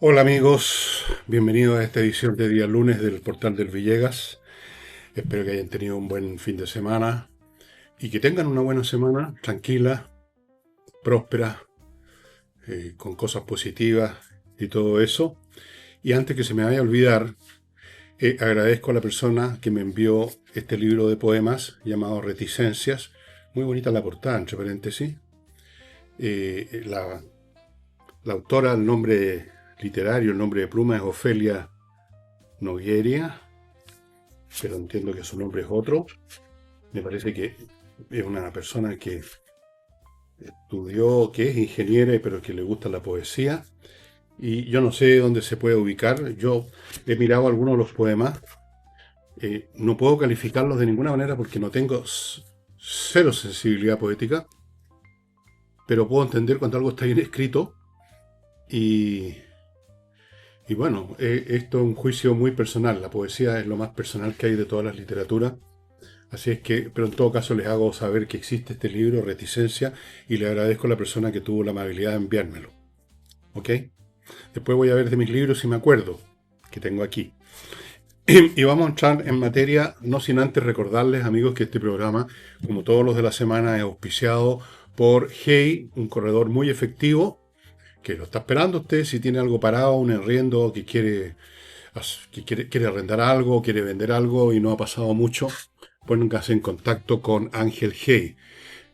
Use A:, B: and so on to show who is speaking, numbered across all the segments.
A: Hola amigos, bienvenidos a esta edición de día lunes del Portal del Villegas. Espero que hayan tenido un buen fin de semana y que tengan una buena semana, tranquila, próspera, con cosas positivas y todo eso. Y antes que se me vaya a olvidar, agradezco a la persona que me envió este libro de poemas llamado Reticencias. Muy bonita la portada, entre paréntesis. La autora, el nombre literario, el nombre de pluma es Ofelia Nogueria, pero entiendo que su nombre es otro. Me parece que es una persona que estudió, que es ingeniera, pero que le gusta la poesía. Y yo no sé dónde se puede ubicar. Yo he mirado algunos de los poemas. No puedo calificarlos de ninguna manera porque no tengo cero sensibilidad poética, pero puedo entender cuando algo está bien escrito. Y, y bueno, esto es un juicio muy personal. La poesía es lo más personal que hay de todas las literaturas. Así es que, pero en todo caso les hago saber que existe este libro, Reticencia, y le agradezco a la persona que tuvo la amabilidad de enviármelo. ¿Ok? Después voy a ver de mis libros si me acuerdo, que tengo aquí. Y vamos a entrar en materia, no sin antes recordarles, amigos, que este programa, como todos los de la semana, es auspiciado por Hey, un corredor muy efectivo, que lo está esperando usted si tiene algo parado, un arriendo, quiere arrendar algo, quiere vender algo y no ha pasado mucho. Póngase en contacto con Ángel Hey.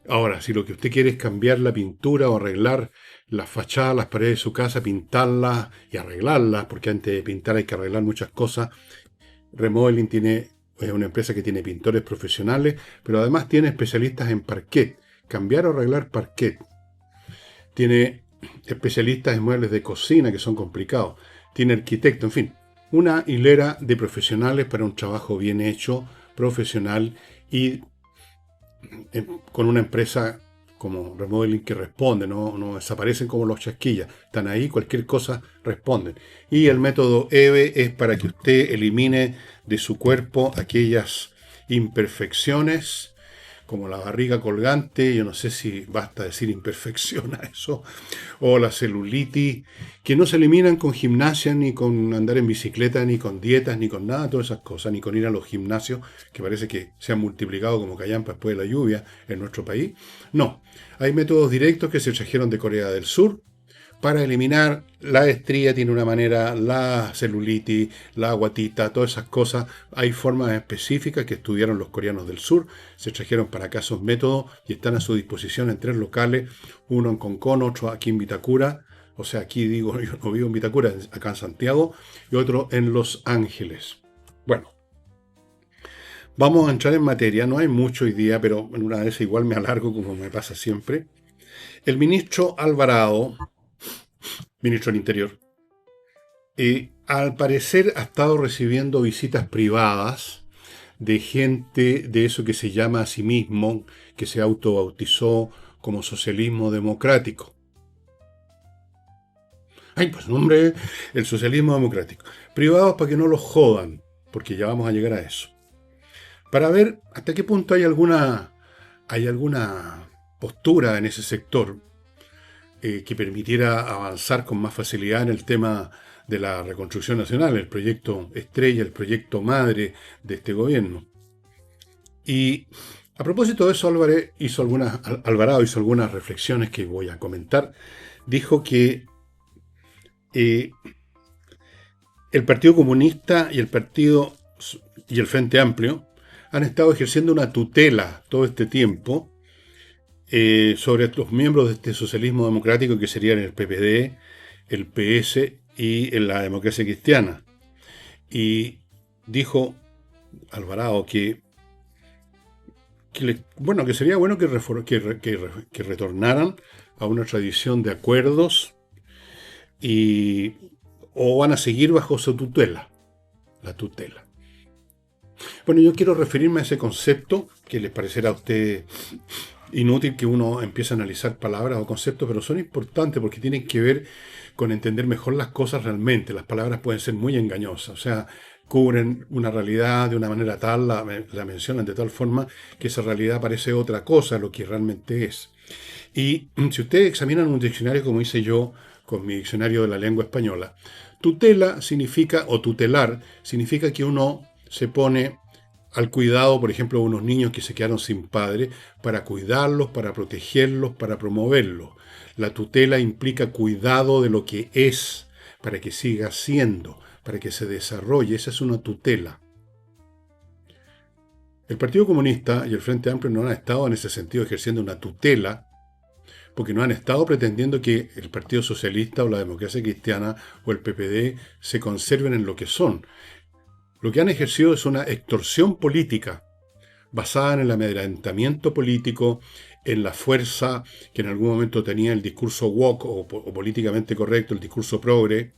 A: Ahora, si lo que usted quiere es cambiar la pintura o arreglar las fachadas, las paredes de su casa, pintarlas y arreglarlas, porque antes de pintar hay que arreglar muchas cosas, Remodeling es una empresa que tiene pintores profesionales, pero además tiene especialistas en parquet, cambiar o arreglar parquet. Tiene especialistas en muebles de cocina que son complicados. Tiene arquitecto, en fin, una hilera de profesionales para un trabajo bien hecho, profesional y con una empresa como Remodeling que responde, no desaparecen como los chasquillas, están ahí, cualquier cosa responden. Y el método EVE es para que usted elimine de su cuerpo aquellas imperfecciones, como la barriga colgante, yo no sé si basta decir imperfección a eso, o la celulitis, que no se eliminan con gimnasia, ni con andar en bicicleta, ni con dietas, ni con nada de todas esas cosas, ni con ir a los gimnasios, que parece que se han multiplicado como callampa después de la lluvia en nuestro país. No, hay métodos directos que se trajeron de Corea del Sur, para eliminar la estría tiene una manera, la celulitis, la guatita, todas esas cosas. Hay formas específicas que estudiaron los coreanos del sur, se trajeron para acá esos métodos y están a su disposición en 3 locales, uno en Concón, otro aquí en Vitacura, o sea, aquí digo, yo no vivo en Vitacura, acá en Santiago, y otro en Los Ángeles. Bueno, vamos a entrar en materia, no hay mucho hoy día, pero en una vez igual me alargo como me pasa siempre. El ministro Alvarado, ministro del Interior, al parecer ha estado recibiendo visitas privadas de gente de eso que se llama a sí mismo, que se autobautizó como socialismo democrático. Ay, pues nombre, el socialismo democrático. Privados para que no los jodan, porque ya vamos a llegar a eso. Para ver hasta qué punto hay alguna postura en ese sector que permitiera avanzar con más facilidad en el tema de la reconstrucción nacional, el proyecto estrella, el proyecto madre de este gobierno. Y a propósito de eso, Alvarado hizo algunas reflexiones que voy a comentar. Dijo que eh, el Partido Comunista y el Frente Amplio han estado ejerciendo una tutela todo este tiempo sobre los miembros de este socialismo democrático que serían el PPD, el PS y la democracia cristiana. Y dijo Alvarado que sería bueno que retornaran a una tradición de acuerdos y o van a seguir bajo su tutela, la tutela. Bueno, yo quiero referirme a ese concepto que les parecerá a usted inútil que uno empiece a analizar palabras o conceptos, pero son importantes porque tienen que ver con entender mejor las cosas realmente. Las palabras pueden ser muy engañosas, o sea, cubren una realidad de una manera tal, la mencionan de tal forma que esa realidad parece otra cosa, lo que realmente es. Y si ustedes examinan un diccionario como hice yo, con mi diccionario de la lengua española. Tutela significa, o tutelar, significa que uno se pone al cuidado, por ejemplo, de unos niños que se quedaron sin padre, para cuidarlos, para protegerlos, para promoverlos. La tutela implica cuidado de lo que es, para que siga siendo, para que se desarrolle. Esa es una tutela. El Partido Comunista y el Frente Amplio no han estado en ese sentido ejerciendo una tutela, porque no han estado pretendiendo que el Partido Socialista o la Democracia Cristiana o el PPD se conserven en lo que son. Lo que han ejercido es una extorsión política basada en el amedrentamiento político, en la fuerza que en algún momento tenía el discurso woke o políticamente correcto, el discurso progre,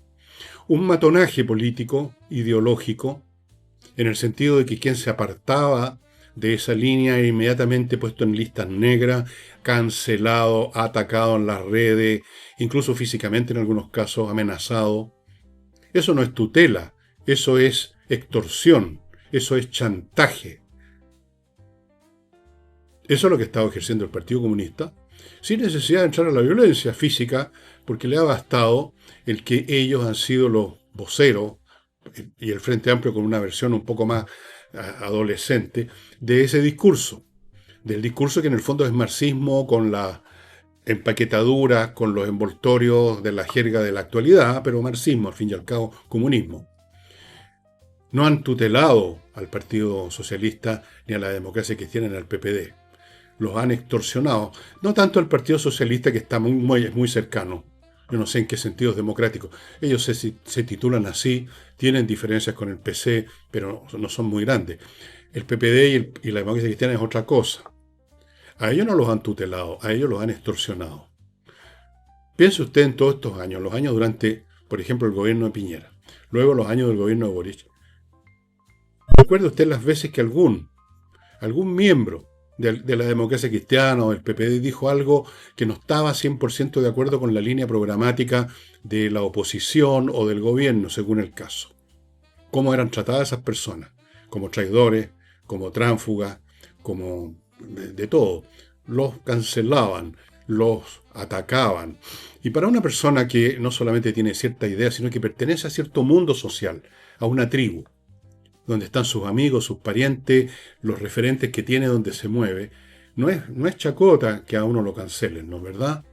A: un matonaje político, ideológico, en el sentido de que quien se apartaba de esa línea era inmediatamente puesto en listas negras, cancelado, atacado en las redes, incluso físicamente en algunos casos amenazado. Eso no es tutela, eso es extorsión, eso es chantaje. Eso es lo que estaba ejerciendo el Partido Comunista, sin necesidad de entrar a la violencia física, porque le ha bastado el que ellos han sido los voceros, y el Frente Amplio con una versión un poco más adolescente, de ese discurso. Del discurso que en el fondo es marxismo con la empaquetadura, con los envoltorios de la jerga de la actualidad, pero marxismo, al fin y al cabo, comunismo. No han tutelado al Partido Socialista ni a la Democracia Cristiana ni al PPD. Los han extorsionado. No tanto al Partido Socialista, que está muy cercano. Yo no sé en qué sentido es democrático. Ellos se titulan así, tienen diferencias con el PC, pero no son muy grandes. El PPD y la Democracia Cristiana es otra cosa. A ellos no los han tutelado, a ellos los han extorsionado. Piense usted en todos estos años, los años durante, por ejemplo, el gobierno de Piñera, luego los años del gobierno de Boric. ¿Recuerda usted las veces que algún miembro de la Democracia Cristiana o del PPD dijo algo que no estaba 100% de acuerdo con la línea programática de la oposición o del gobierno, según el caso? ¿Cómo eran tratadas esas personas? Como traidores, como tránsfugas, como de todo. Los cancelaban, los atacaban. Y para una persona que no solamente tiene cierta idea, sino que pertenece a cierto mundo social, a una tribu, donde están sus amigos, sus parientes, los referentes que tiene donde se mueve, no es chacota que a uno lo cancelen, ¿no es verdad?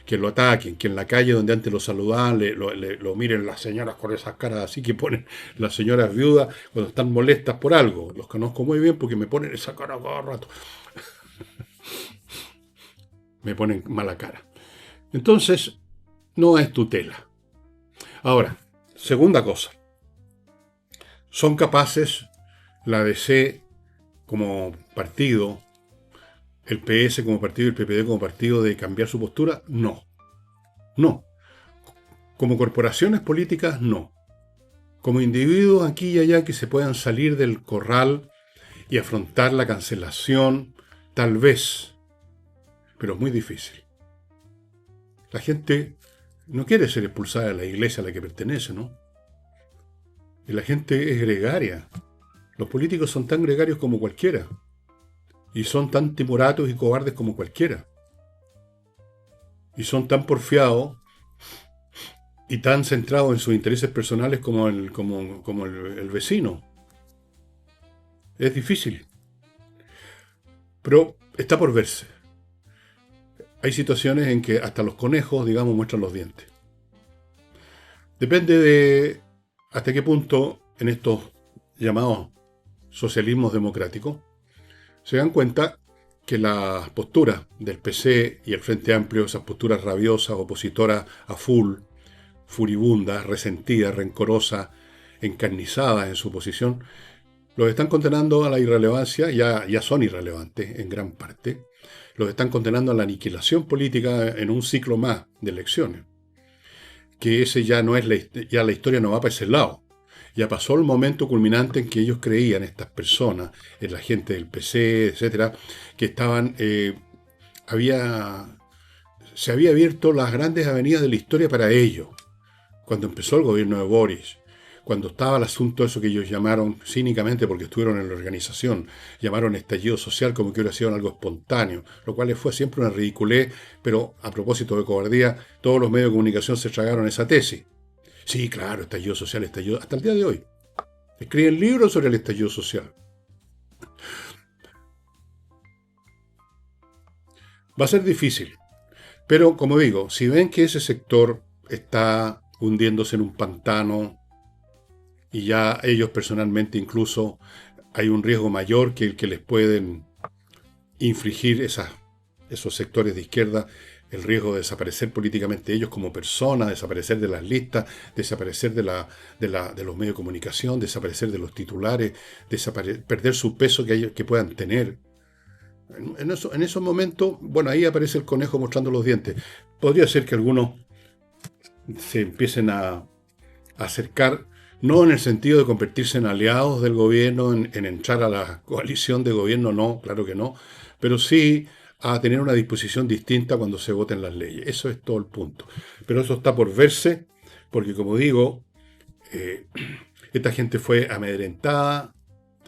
A: Que lo ataquen, que en la calle donde antes lo saludaban, lo miren las señoras con esas caras así que ponen las señoras viudas cuando están molestas por algo. Los conozco muy bien porque me ponen esa cara cada rato. Me ponen mala cara. Entonces, no es tutela. Ahora, segunda cosa. ¿Son capaces la DC como partido, el PS como partido y el PPD como partido de cambiar su postura? No. No. Como corporaciones políticas, no. Como individuos aquí y allá que se puedan salir del corral y afrontar la cancelación, tal vez. Pero es muy difícil. La gente no quiere ser expulsada de la iglesia a la que pertenece, ¿no? Y la gente es gregaria. Los políticos son tan gregarios como cualquiera. Y son tan timoratos y cobardes como cualquiera. Y son tan porfiados y tan centrados en sus intereses personales como el vecino. Es difícil. Pero está por verse. Hay situaciones en que hasta los conejos, digamos, muestran los dientes. Depende de hasta qué punto en estos llamados socialismos democráticos se dan cuenta que las posturas del PC y el Frente Amplio, esas posturas rabiosas, opositoras a full, furibundas, resentidas, rencorosas, encarnizadas en su posición, los están condenando a la irrelevancia, ya son irrelevantes en gran parte, los están condenando a la aniquilación política en un ciclo más de elecciones. Que ese ya no es ya la historia no va para ese lado. Ya pasó el momento culminante en que ellos creían, estas personas, en la gente del PC, etcétera, que estaban, se había abierto las grandes avenidas de la historia para ellos. Cuando empezó el gobierno de Boris, cuando estaba el asunto eso que ellos llamaron, cínicamente porque estuvieron en la organización, llamaron estallido social como que hubiera sido algo espontáneo, lo cual fue siempre una ridiculez, pero a propósito de cobardía, todos los medios de comunicación se tragaron esa tesis. Sí, claro, estallido social, estallido, hasta el día de hoy. Escriben libros sobre el estallido social. Va a ser difícil, pero como digo, si ven que ese sector está hundiéndose en un pantano y ya ellos personalmente incluso hay un riesgo mayor que el que les pueden infligir esos sectores de izquierda, el riesgo de desaparecer políticamente ellos como personas, desaparecer de las listas, desaparecer de los medios de comunicación, desaparecer de los titulares, perder su peso que puedan tener. En esos momentos, bueno, ahí aparece el conejo mostrando los dientes. Podría ser que algunos se empiecen a acercar, no en el sentido de convertirse en aliados del gobierno, en entrar a la coalición de gobierno, no, claro que no, pero sí a tener una disposición distinta cuando se voten las leyes. Eso es todo el punto. Pero eso está por verse, porque como digo, esta gente fue amedrentada,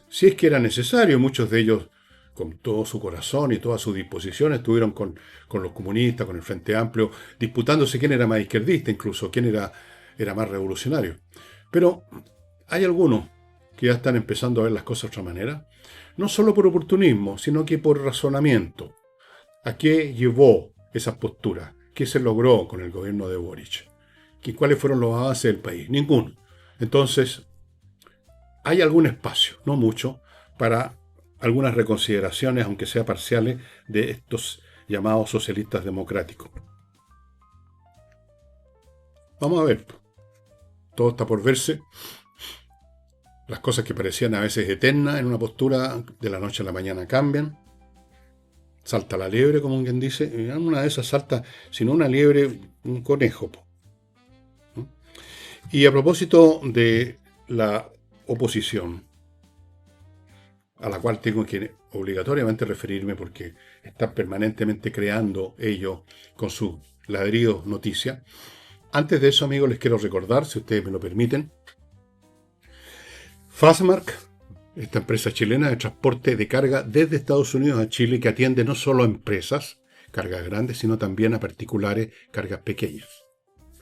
A: si es que era necesario. Muchos de ellos, con todo su corazón y toda su disposición, estuvieron con los comunistas, con el Frente Amplio, disputándose quién era más izquierdista, incluso quién era más revolucionario. Pero hay algunos que ya están empezando a ver las cosas de otra manera, no solo por oportunismo, sino que por razonamiento. ¿A qué llevó esas posturas? ¿Qué se logró con el gobierno de Boric? ¿Cuáles fueron los avances del país? Ninguno. Entonces, hay algún espacio, no mucho, para algunas reconsideraciones, aunque sea parciales, de estos llamados socialistas democráticos. Vamos a ver. Todo está por verse. Las cosas que parecían a veces eternas en una postura, de la noche a la mañana cambian. Salta la liebre, como quien dice. Y una de esas salta, si no una liebre, un conejo. ¿No? Y a propósito de la oposición, a la cual tengo que obligatoriamente referirme porque están permanentemente creando ellos con sus ladridos noticias. Antes de eso, amigos, les quiero recordar, si ustedes me lo permiten, Fastmark, esta empresa chilena de transporte de carga desde Estados Unidos a Chile, que atiende no solo a empresas, cargas grandes, sino también a particulares, cargas pequeñas.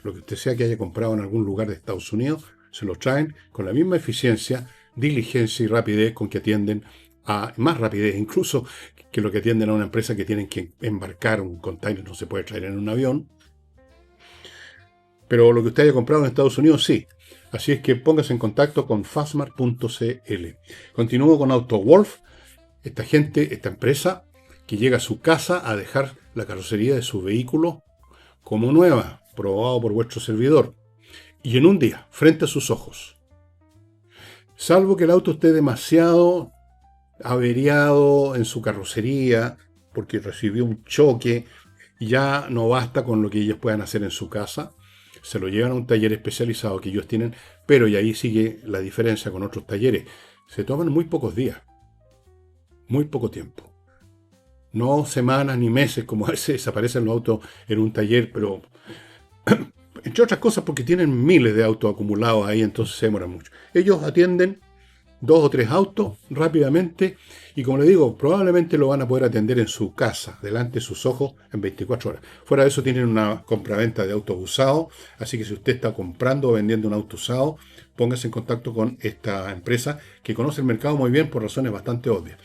A: Lo que usted sea que haya comprado en algún lugar de Estados Unidos, se lo traen con la misma eficiencia, diligencia y rapidez con que atienden a más rapidez incluso que lo que atienden a una empresa que tienen que embarcar un container, no se puede traer en un avión. Pero lo que usted haya comprado en Estados Unidos, sí. Así es que póngase en contacto con fastmark.cl. Continúo con AutoWolf, esta empresa que llega a su casa a dejar la carrocería de su vehículo como nueva, probado por vuestro servidor, y en un día, frente a sus ojos. Salvo que el auto esté demasiado averiado en su carrocería, porque recibió un choque, ya no basta con lo que ellos puedan hacer en su casa. Se lo llevan a un taller especializado que ellos tienen, pero y ahí sigue la diferencia con otros talleres. Se toman muy pocos días, muy poco tiempo. No semanas ni meses, como a veces desaparecen los autos en un taller, pero entre otras cosas porque tienen miles de autos acumulados ahí, entonces se demoran mucho. Ellos atienden 2 o 3 autos rápidamente y, como les digo, probablemente lo van a poder atender en su casa, delante de sus ojos, en 24 horas. Fuera de eso tienen una compraventa de autos usados, así que si usted está comprando o vendiendo un auto usado, póngase en contacto con esta empresa que conoce el mercado muy bien por razones bastante obvias.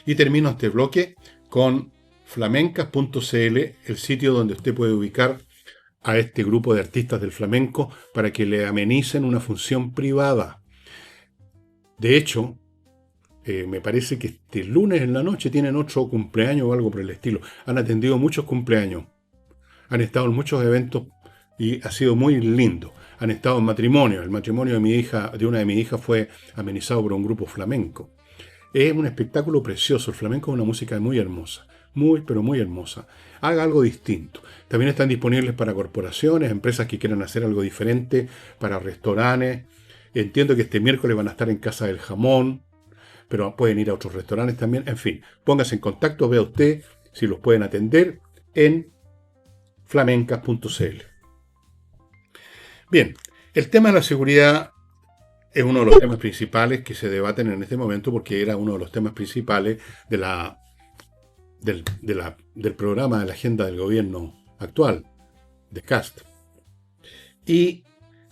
A: Y termino este bloque con flamencas.cl, el sitio donde usted puede ubicar a este grupo de artistas del flamenco para que le amenicen una función privada. De hecho, me parece que este lunes en la noche tienen otro cumpleaños o algo por el estilo. Han atendido muchos cumpleaños. Han estado en muchos eventos y ha sido muy lindo. Han estado en matrimonio. El matrimonio de una de mis hijas fue amenizado por un grupo flamenco. Es un espectáculo precioso. El flamenco es una música muy hermosa. Muy, pero muy hermosa. Haga algo distinto. También están disponibles para corporaciones, empresas que quieran hacer algo diferente, para restaurantes. Entiendo que este miércoles van a estar en Casa del Jamón, pero pueden ir a otros restaurantes también. En fin, póngase en contacto, vea usted si los pueden atender en flamencas.cl. Bien, el tema de la seguridad es uno de los temas principales que se debaten en este momento porque era uno de los temas principales del programa de la agenda del gobierno actual, de Cast. Y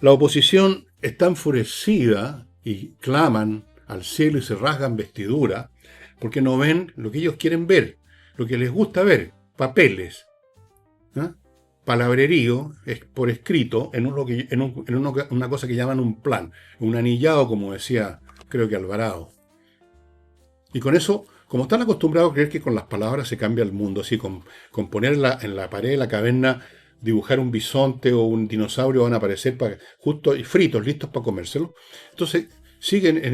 A: la oposición está enfurecida y claman al cielo y se rasgan vestidura porque no ven lo que ellos quieren ver, lo que les gusta ver, papeles, ¿eh? Palabrerío por escrito en una cosa que llaman un plan, un anillado, como decía, creo que Alvarado. Y con eso, como están acostumbrados a creer que con las palabras se cambia el mundo, así con ponerla en la pared de la caverna, dibujar un bisonte o un dinosaurio, van a aparecer justo y fritos, listos para comérselo. Entonces, siguen en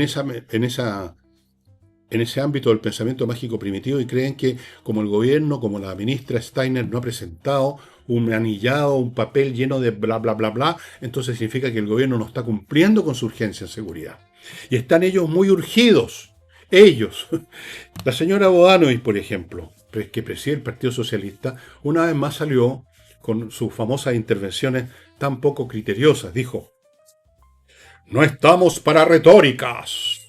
A: ese ámbito del pensamiento mágico primitivo y creen que como el gobierno, como la ministra Steiner no ha presentado un anillado, un papel lleno de bla, bla, bla, bla, entonces significa que el gobierno no está cumpliendo con su urgencia en seguridad. Y están ellos muy urgidos. Ellos. La señora Bodanovich, por ejemplo, que preside el Partido Socialista, una vez más salió con sus famosas intervenciones tan poco criteriosas. Dijo, no estamos para retóricas,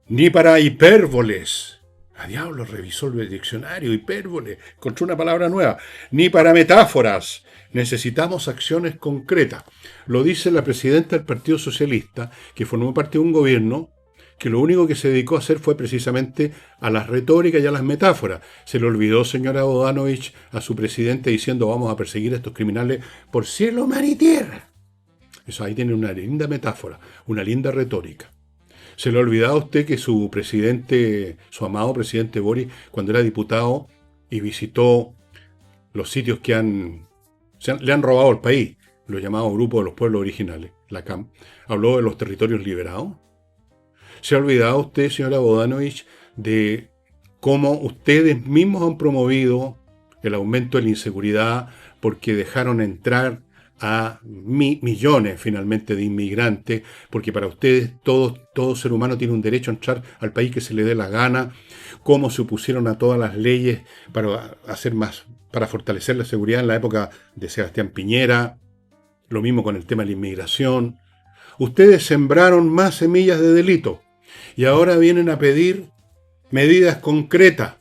A: ni para hipérboles. A diablo, revisó el diccionario, hipérbole, encontró una palabra nueva. Ni para metáforas. Necesitamos acciones concretas. Lo dice la presidenta del Partido Socialista, que formó parte de un gobierno que lo único que se dedicó a hacer fue precisamente a las retóricas y a las metáforas. Se le olvidó, señora Bodanovich, a su presidente diciendo vamos a perseguir a estos criminales por cielo, mar y tierra. Eso ahí tiene una linda metáfora, una linda retórica. Se le ha olvidado a usted que su presidente, su amado presidente Boris, cuando era diputado y visitó los sitios que le han robado al país, lo llamado Grupo de los Pueblos Originales, la CAM, habló de los territorios liberados. ¿Se ha olvidado usted, señora Bodanovich, de cómo ustedes mismos han promovido el aumento de la inseguridad porque dejaron entrar a millones finalmente de inmigrantes, porque para ustedes todo ser humano tiene un derecho a entrar al país que se le dé la gana, cómo se opusieron a todas las leyes para fortalecer la seguridad en la época de Sebastián Piñera, lo mismo con el tema de la inmigración? Ustedes sembraron más semillas de delito y ahora vienen a pedir medidas concretas.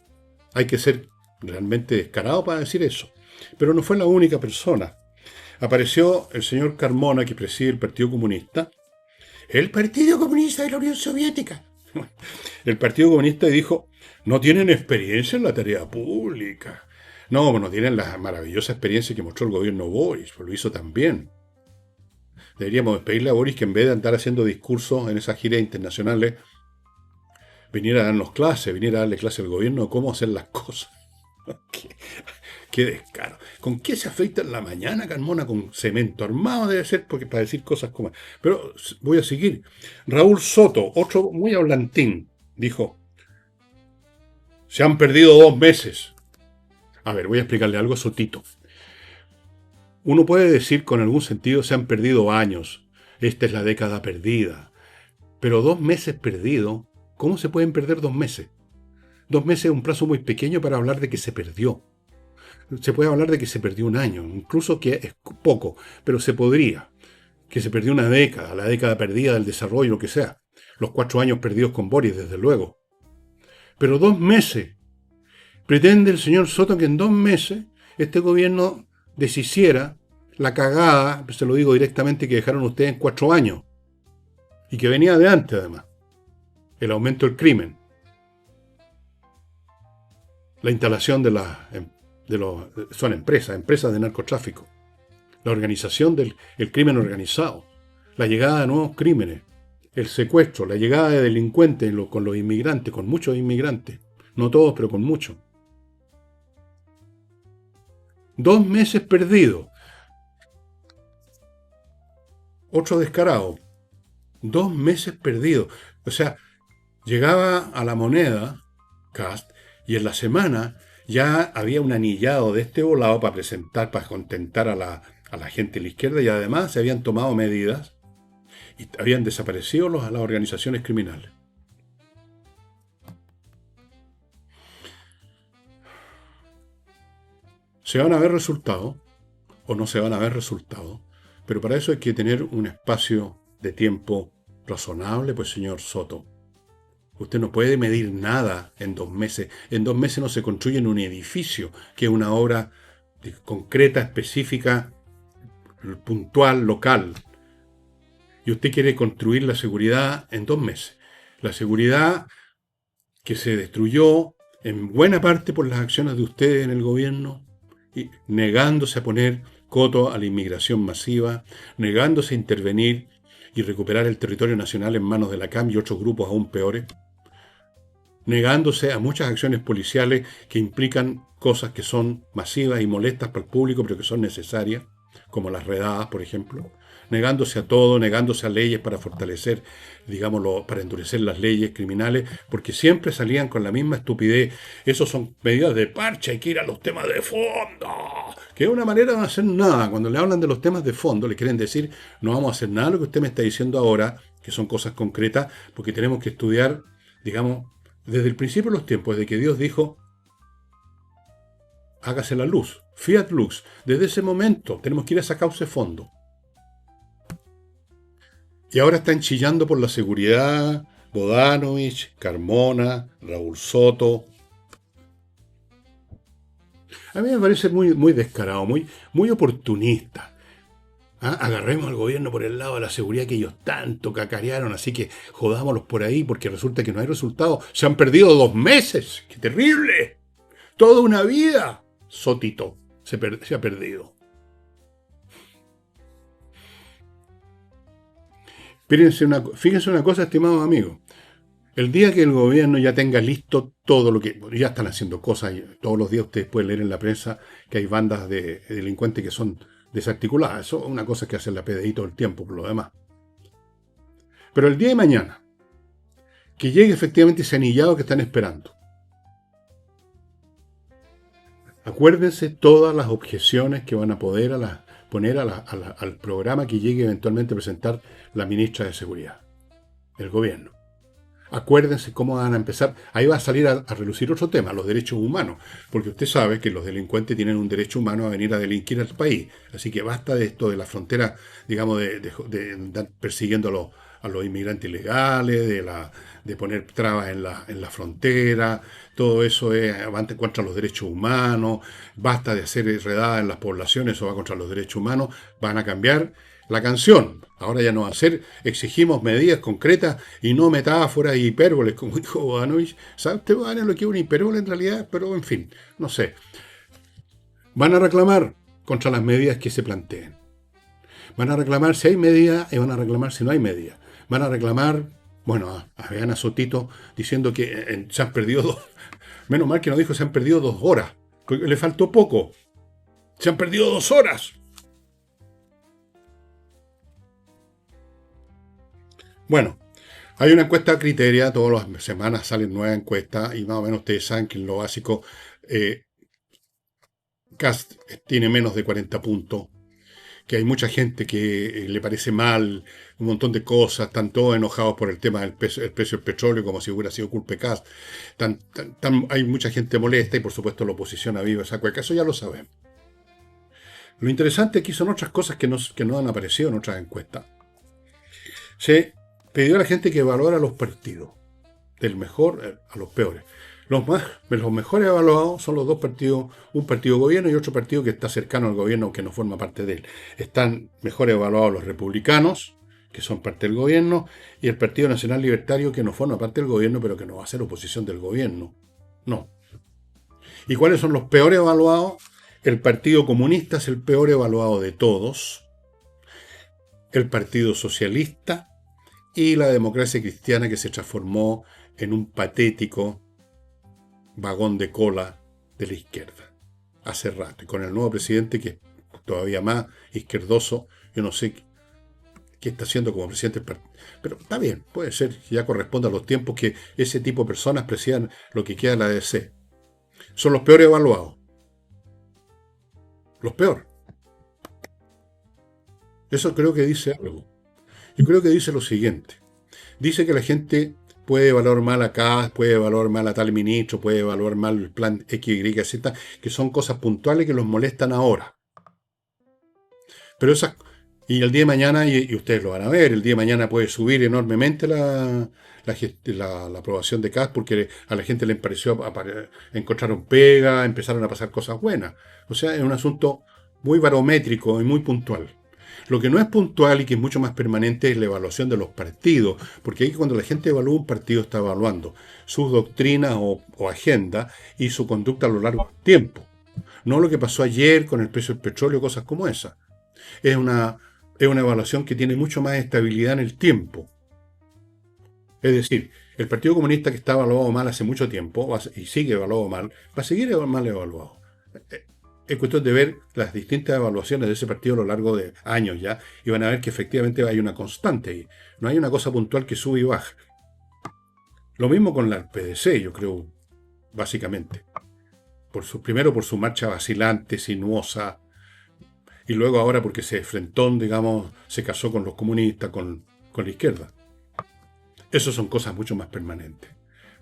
A: Hay que ser realmente descarado para decir eso. Pero no fue la única persona. Apareció el señor Carmona, que preside el Partido Comunista. El Partido Comunista de la Unión Soviética. El Partido Comunista dijo, no tienen experiencia en la tarea pública. No tienen la maravillosa experiencia que mostró el gobierno Boris, pues lo hizo también. Deberíamos pedirle a Boris que en vez de andar haciendo discursos en esas giras internacionales, viniera a darnos clases, viniera a darle clase al gobierno de cómo hacer las cosas. Qué descaro. ¿Con qué se afeita en la mañana, Carmona? Con cemento armado debe ser, porque para decir cosas como... Pero voy a seguir. Raúl Soto, otro muy hablantín, dijo, se han perdido 2 meses. A ver, voy a explicarle algo a Sotito. Uno puede decir con algún sentido se han perdido años. Esta es la década perdida. Pero 2 meses perdidos, ¿cómo se pueden perder 2 meses? 2 meses es un plazo muy pequeño para hablar de que se perdió. Se puede hablar de que se perdió un año, incluso que es poco, pero se podría. Que se perdió una década, la década perdida del desarrollo, lo que sea. Los 4 años perdidos con Boris, desde luego. Pero 2 meses. Pretende el señor Soto que en 2 meses este gobierno deshiciera la cagada, se lo digo directamente, que dejaron ustedes en 4 años. Y que venía de antes, además. El aumento del crimen. La instalación son empresas de narcotráfico. La organización del crimen organizado. La llegada de nuevos crímenes. El secuestro, la llegada de delincuentes con los inmigrantes, con muchos inmigrantes. No todos, pero con muchos. 2 meses perdidos. Otro descarado. 2 meses perdidos. O sea, llegaba a la moneda, Cast, y en la semana ya había un anillado de este volado para presentar, para contentar a la gente de la izquierda, y además se habían tomado medidas y habían desaparecido las organizaciones criminales. Se van a ver resultados, o no se van a ver resultados, pero para eso hay que tener un espacio de tiempo razonable, pues señor Soto. Usted no puede medir nada en 2 meses. En 2 meses no se construye en un edificio, que es una obra concreta, específica, puntual, local. Y usted quiere construir la seguridad en 2 meses. La seguridad que se destruyó en buena parte por las acciones de ustedes en el gobierno, y negándose a poner coto a la inmigración masiva, negándose a intervenir y recuperar el territorio nacional en manos de la CAM y otros grupos aún peores, negándose a muchas acciones policiales que implican cosas que son masivas y molestas para el público, pero que son necesarias, como las redadas, por ejemplo, negándose a todo, negándose a leyes para fortalecer, digámoslo, para endurecer las leyes criminales, porque siempre salían con la misma estupidez. Esos son medidas de parche, hay que ir a los temas de fondo, que es una manera de no hacer nada. Cuando le hablan de los temas de fondo, le quieren decir, no vamos a hacer nada de lo que usted me está diciendo ahora, que son cosas concretas, porque tenemos que estudiar, digamos, desde el principio de los tiempos, desde que Dios dijo, hágase la luz, fiat lux. Desde ese momento tenemos que ir a esa causa de fondo. Y ahora están chillando por la seguridad Bodanovich, Carmona, Raúl Soto. A mí me parece muy descarado, muy oportunista. ¿Ah? Agarremos al gobierno por el lado de la seguridad que ellos tanto cacarearon, así que jodámoslos por ahí porque resulta que no hay resultado. Se han perdido 2 meses. ¡Qué terrible! Toda una vida. Sotito se ha perdido. Fíjense una cosa, estimados amigos. El día que el gobierno ya tenga listo todo lo que... Ya están haciendo cosas, todos los días ustedes pueden leer en la prensa que hay bandas de delincuentes que son desarticuladas. Eso es una cosa que hace la PDI todo el tiempo, por lo demás. Pero el día de mañana, que llegue efectivamente ese anillado que están esperando, acuérdense todas las objeciones que van a poder poner al programa que llegue eventualmente a presentar la ministra de Seguridad, el gobierno. Acuérdense cómo van a empezar. Ahí va a salir a relucir otro tema, los derechos humanos, porque usted sabe que los delincuentes tienen un derecho humano a venir a delinquir al país. Así que basta de esto de la frontera, digamos, de andar persiguiendo a los inmigrantes ilegales, de poner trabas en la frontera. Todo eso va contra los derechos humanos. Basta de hacer redadas en las poblaciones, eso va contra los derechos humanos. Van a cambiar la canción. Ahora ya no va a ser, exigimos medidas concretas y no metáforas y hipérboles, como dijo Bodanovich. ¿Sabe usted, Bodanovich, lo que es una hipérbole en realidad? Pero en fin, no sé. Van a reclamar contra las medidas que se planteen. Van a reclamar si hay medidas y van a reclamar si no hay medidas. Van a reclamar, bueno, vean a Sotito diciendo que se han perdido menos mal que no dijo se han perdido 2 horas. Le faltó poco. Se han perdido 2 horas. Bueno, hay una encuesta Criteria, todas las semanas salen nuevas encuestas y más o menos ustedes saben que en lo básico Kast tiene menos de 40 puntos, que hay mucha gente que le parece mal, un montón de cosas, están todos enojados por el tema del el precio del petróleo, como si hubiera sido culpa de Kast. Hay mucha gente molesta y por supuesto la oposición aviva esa cueca, eso ya lo sabemos. Lo interesante aquí son otras cosas que no han aparecido en otras encuestas. Se pidió a la gente que evaluara los partidos, del mejor a los peores. Los mejores evaluados son los 2 partidos, un partido gobierno y otro partido que está cercano al gobierno, que no forma parte de él. Están mejor evaluados los republicanos, que son parte del gobierno, y el Partido Nacional Libertario, que no forma parte del gobierno, pero que no va a ser oposición del gobierno. No. ¿Y cuáles son los peores evaluados? El Partido Comunista es el peor evaluado de todos, el Partido Socialista y la Democracia Cristiana, que se transformó en un patético vagón de cola de la izquierda hace rato, y con el nuevo presidente que es todavía más izquierdoso. Yo no sé qué está haciendo como presidente del partido, pero está bien, puede ser, ya corresponde a los tiempos que ese tipo de personas presidan lo que queda de la ADC. Son los peores evaluados, los peores. Eso creo que dice algo. Yo creo que dice lo siguiente. Dice que la gente puede evaluar mal acá, puede evaluar mal a tal ministro, puede evaluar mal el plan X, Y, Z, que son cosas puntuales que los molestan ahora. Pero Y el día de mañana, y ustedes lo van a ver, el día de mañana puede subir enormemente la aprobación de CAS porque a la gente le pareció, encontraron pega, empezaron a pasar cosas buenas. O sea, es un asunto muy barométrico y muy puntual. Lo que no es puntual y que es mucho más permanente es la evaluación de los partidos, porque ahí cuando la gente evalúa un partido está evaluando sus doctrinas o agenda y su conducta a lo largo del tiempo. No lo que pasó ayer con el precio del petróleo, cosas como esa. Es una, es una evaluación que tiene mucho más estabilidad en el tiempo. Es decir, el Partido Comunista que está evaluado mal hace mucho tiempo y sigue evaluado mal, va a seguir mal evaluado. Es cuestión de ver las distintas evaluaciones de ese partido a lo largo de años ya y van a ver que efectivamente hay una constante ahí. No hay una cosa puntual que sube y baja. Lo mismo con la PDC, yo creo, básicamente. Primero por su marcha vacilante, sinuosa, y luego ahora porque se enfrentó, digamos, se casó con los comunistas, con la izquierda. Esas son cosas mucho más permanentes.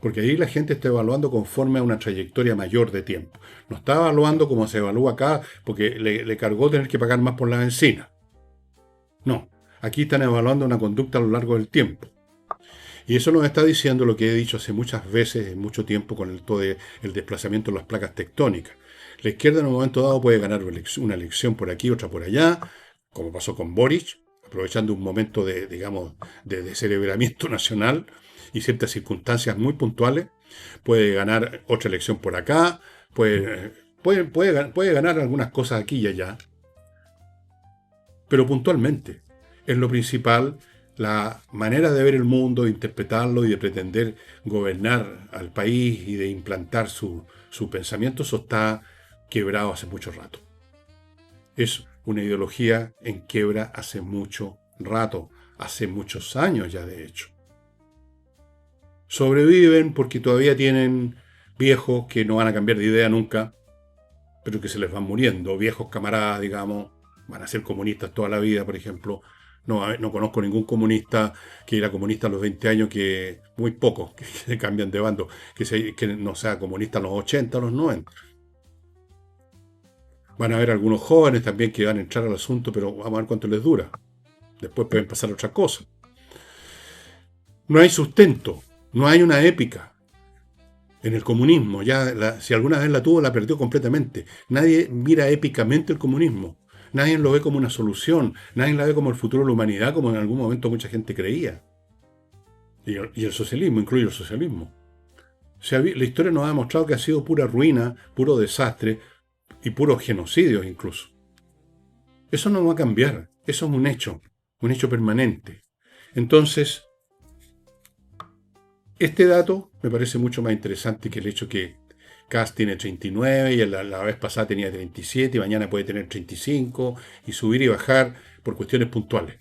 A: Porque ahí la gente está evaluando conforme a una trayectoria mayor de tiempo. No está evaluando como se evalúa acá porque le cargó tener que pagar más por la benzina. No, aquí están evaluando una conducta a lo largo del tiempo. Y eso nos está diciendo lo que he dicho hace muchas veces, en mucho tiempo, con todo el desplazamiento de las placas tectónicas. La izquierda en un momento dado puede ganar una elección por aquí, otra por allá, como pasó con Boric, aprovechando un momento de, digamos, de descerebramiento nacional y ciertas circunstancias muy puntuales. Puede ganar otra elección por acá, puede ganar algunas cosas aquí y allá, pero puntualmente. Es lo principal, la manera de ver el mundo, de interpretarlo y de pretender gobernar al país y de implantar su pensamiento, eso está quebrado hace mucho rato. Es una ideología en quiebra hace mucho rato, hace muchos años ya de hecho. Sobreviven porque todavía tienen viejos que no van a cambiar de idea nunca, pero que se les van muriendo, viejos camaradas, digamos, van a ser comunistas toda la vida, por ejemplo. No conozco ningún comunista que era comunista a los 20 años, que muy pocos que se cambian de bando, que no sea comunista a los 80, a los 90. Van a haber algunos jóvenes también que van a entrar al asunto, pero vamos a ver cuánto les dura. Después pueden pasar otras cosas. No hay sustento, no hay una épica en el comunismo. Si alguna vez la tuvo, la perdió completamente. Nadie mira épicamente el comunismo. Nadie lo ve como una solución. Nadie la ve como el futuro de la humanidad, como en algún momento mucha gente creía. Y el socialismo, incluye el socialismo. La historia nos ha demostrado que ha sido pura ruina, puro desastre y puros genocidios incluso. Eso no va a cambiar. Eso es un hecho permanente. Entonces, este dato me parece mucho más interesante que el hecho que Kast tiene 39 y la vez pasada tenía 37 y mañana puede tener 35 y subir y bajar por cuestiones puntuales.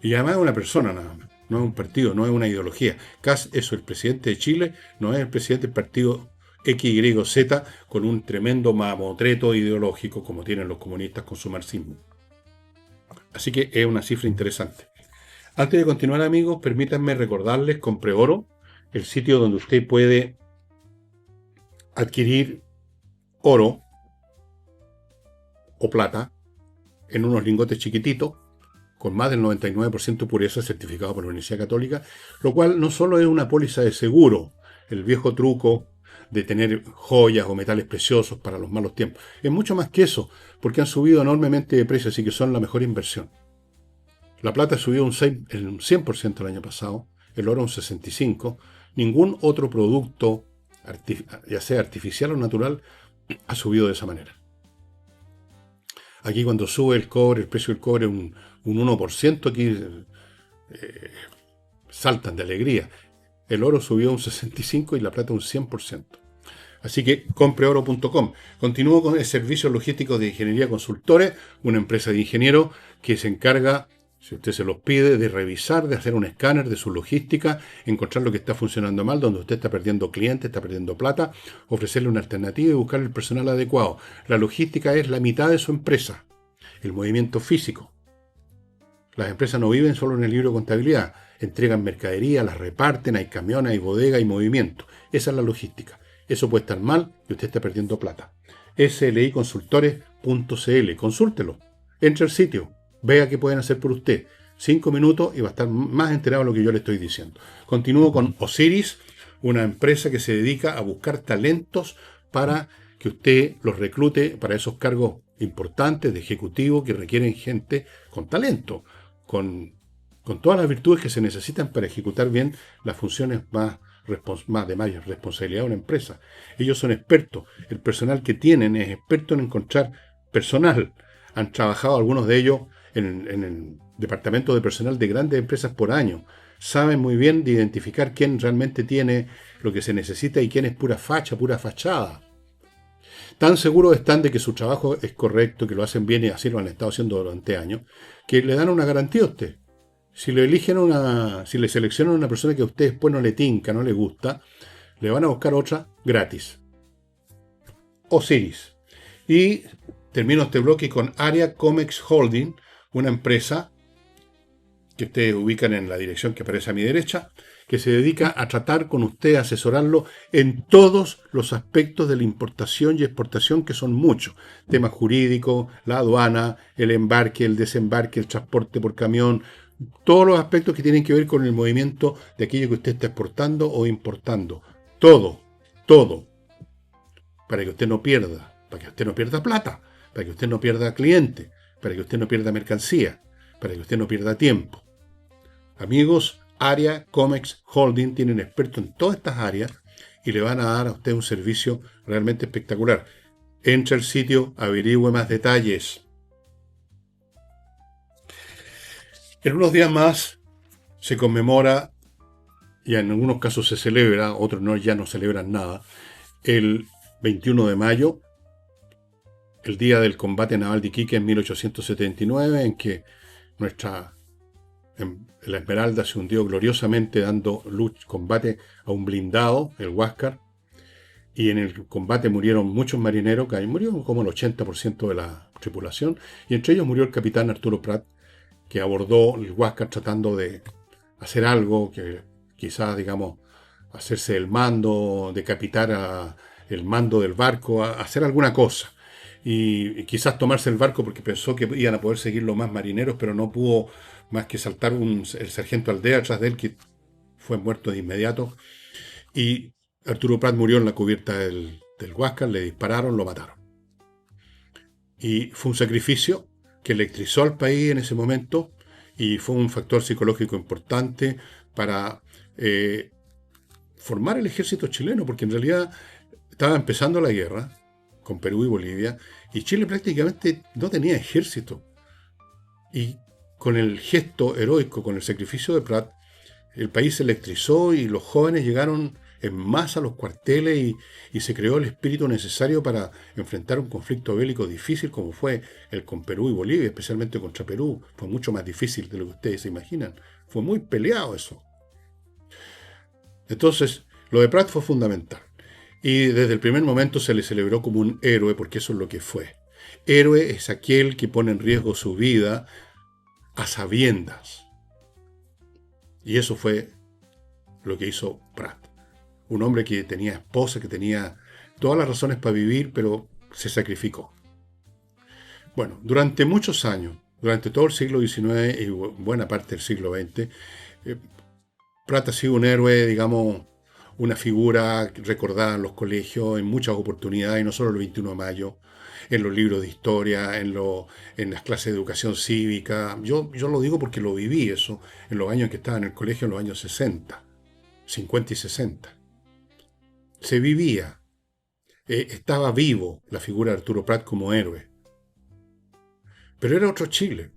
A: Y además es una persona nada más, no es un partido, no es una ideología. Kast es el presidente de Chile, no es el presidente del partido XYZ con un tremendo mamotreto ideológico como tienen los comunistas con su marxismo. Así que es una cifra interesante. Antes de continuar, amigos, permítanme recordarles Compre Oro, el sitio donde usted puede adquirir oro o plata en unos lingotes chiquititos con más del 99% de pureza certificado por la Universidad Católica, lo cual no solo es una póliza de seguro, el viejo truco de tener joyas o metales preciosos para los malos tiempos. Es mucho más que eso, porque han subido enormemente de precio, así que son la mejor inversión. La plata subió un 100% el año pasado, el oro un 65%. Ningún otro producto, ya sea artificial o natural, ha subido de esa manera. Aquí cuando sube el cobre, el precio del cobre un 1%, aquí saltan de alegría. El oro subió un 65% y la plata un 100%. Así que compreoro.com. Continúo con el servicio logístico de ingeniería consultores, una empresa de ingenieros que se encarga, si usted se los pide, de revisar, de hacer un escáner de su logística, encontrar lo que está funcionando mal, donde usted está perdiendo clientes, está perdiendo plata, ofrecerle una alternativa y buscar el personal adecuado. La logística es la mitad de su empresa, el movimiento físico. Las empresas no viven solo en el libro de contabilidad, entregan mercadería, las reparten, hay camiones, hay bodega, hay movimiento. Esa es la logística. Eso puede estar mal y usted está perdiendo plata. sliconsultores.cl, consúltelo, entre al sitio. Vea qué pueden hacer por usted. 5 minutos y va a estar más enterado de lo que yo le estoy diciendo. Continúo con Osiris, una empresa que se dedica a buscar talentos para que usted los reclute para esos cargos importantes de ejecutivo que requieren gente con talento, con todas las virtudes que se necesitan para ejecutar bien las funciones más de mayor responsabilidad de una empresa. Ellos son expertos. El personal que tienen es experto en encontrar personal. Han trabajado algunos de ellos en el departamento de personal de grandes empresas por año. Saben muy bien de identificar quién realmente tiene lo que se necesita y quién es pura facha, pura fachada. Tan seguros están de que su trabajo es correcto, que lo hacen bien y así lo han estado haciendo durante años, que le dan una garantía a usted. Si le seleccionan a una persona que a usted después no le tinca, no le gusta, le van a buscar otra gratis. Osiris. Y termino este bloque con Area Comex Holding, una empresa que ustedes ubican en la dirección que aparece a mi derecha, que se dedica a tratar con usted, a asesorarlo en todos los aspectos de la importación y exportación, que son muchos. Temas jurídicos, la aduana, el embarque, el desembarque, el transporte por camión, todos los aspectos que tienen que ver con el movimiento de aquello que usted está exportando o importando. Todo, todo. Para que usted no pierda, para que usted no pierda plata, para que usted no pierda cliente, para que usted no pierda mercancía, para que usted no pierda tiempo. Amigos, Area Comex Holding tienen expertos en todas estas áreas y le van a dar a usted un servicio realmente espectacular. Entre al sitio, averigüe más detalles. En unos días más se conmemora, y en algunos casos se celebra, otros no, ya no celebran nada, el 21 de mayo, el día del combate naval de Iquique en 1879, en que la Esmeralda se hundió gloriosamente dando combate a un blindado, el Huáscar, y en el combate murieron muchos marineros, que murió como el 80% de la tripulación, y entre ellos murió el capitán Arturo Prat, que abordó el Huáscar tratando de hacer algo, que quizás, digamos, hacerse el mando, decapitar el mando del barco, hacer alguna cosa. Y quizás tomarse el barco porque pensó que iban a poder seguirlo más marineros, pero no pudo más que saltar el sargento Aldea atrás de él, que fue muerto de inmediato. Y Arturo Prat murió en la cubierta del Huáscar, le dispararon, lo mataron. Y fue un sacrificio que electrizó al país en ese momento y fue un factor psicológico importante para formar el ejército chileno, porque en realidad estaba empezando la guerra con Perú y Bolivia, y Chile prácticamente no tenía ejército. Y con el gesto heroico, con el sacrificio de Prat, el país se electrizó y los jóvenes llegaron en masa a los cuarteles y se creó el espíritu necesario para enfrentar un conflicto bélico difícil como fue el con Perú y Bolivia, especialmente contra Perú. Fue mucho más difícil de lo que ustedes se imaginan. Fue muy peleado eso. Entonces, lo de Prat fue fundamental. Y desde el primer momento se le celebró como un héroe, porque eso es lo que fue. Héroe es aquel que pone en riesgo su vida a sabiendas. Y eso fue lo que hizo Prat. Un hombre que tenía esposa, que tenía todas las razones para vivir, pero se sacrificó. Bueno, durante muchos años, durante todo el siglo XIX y buena parte del siglo XX, Prat ha sido un héroe, digamos, una figura recordada en los colegios en muchas oportunidades, y no solo el 21 de mayo, en los libros de historia, en las clases de educación cívica. Yo lo digo porque lo viví eso en los años en que estaba en el colegio, en los años 60, 50 y 60. Se vivía, estaba vivo la figura de Arturo Prat como héroe. Pero era otro Chile.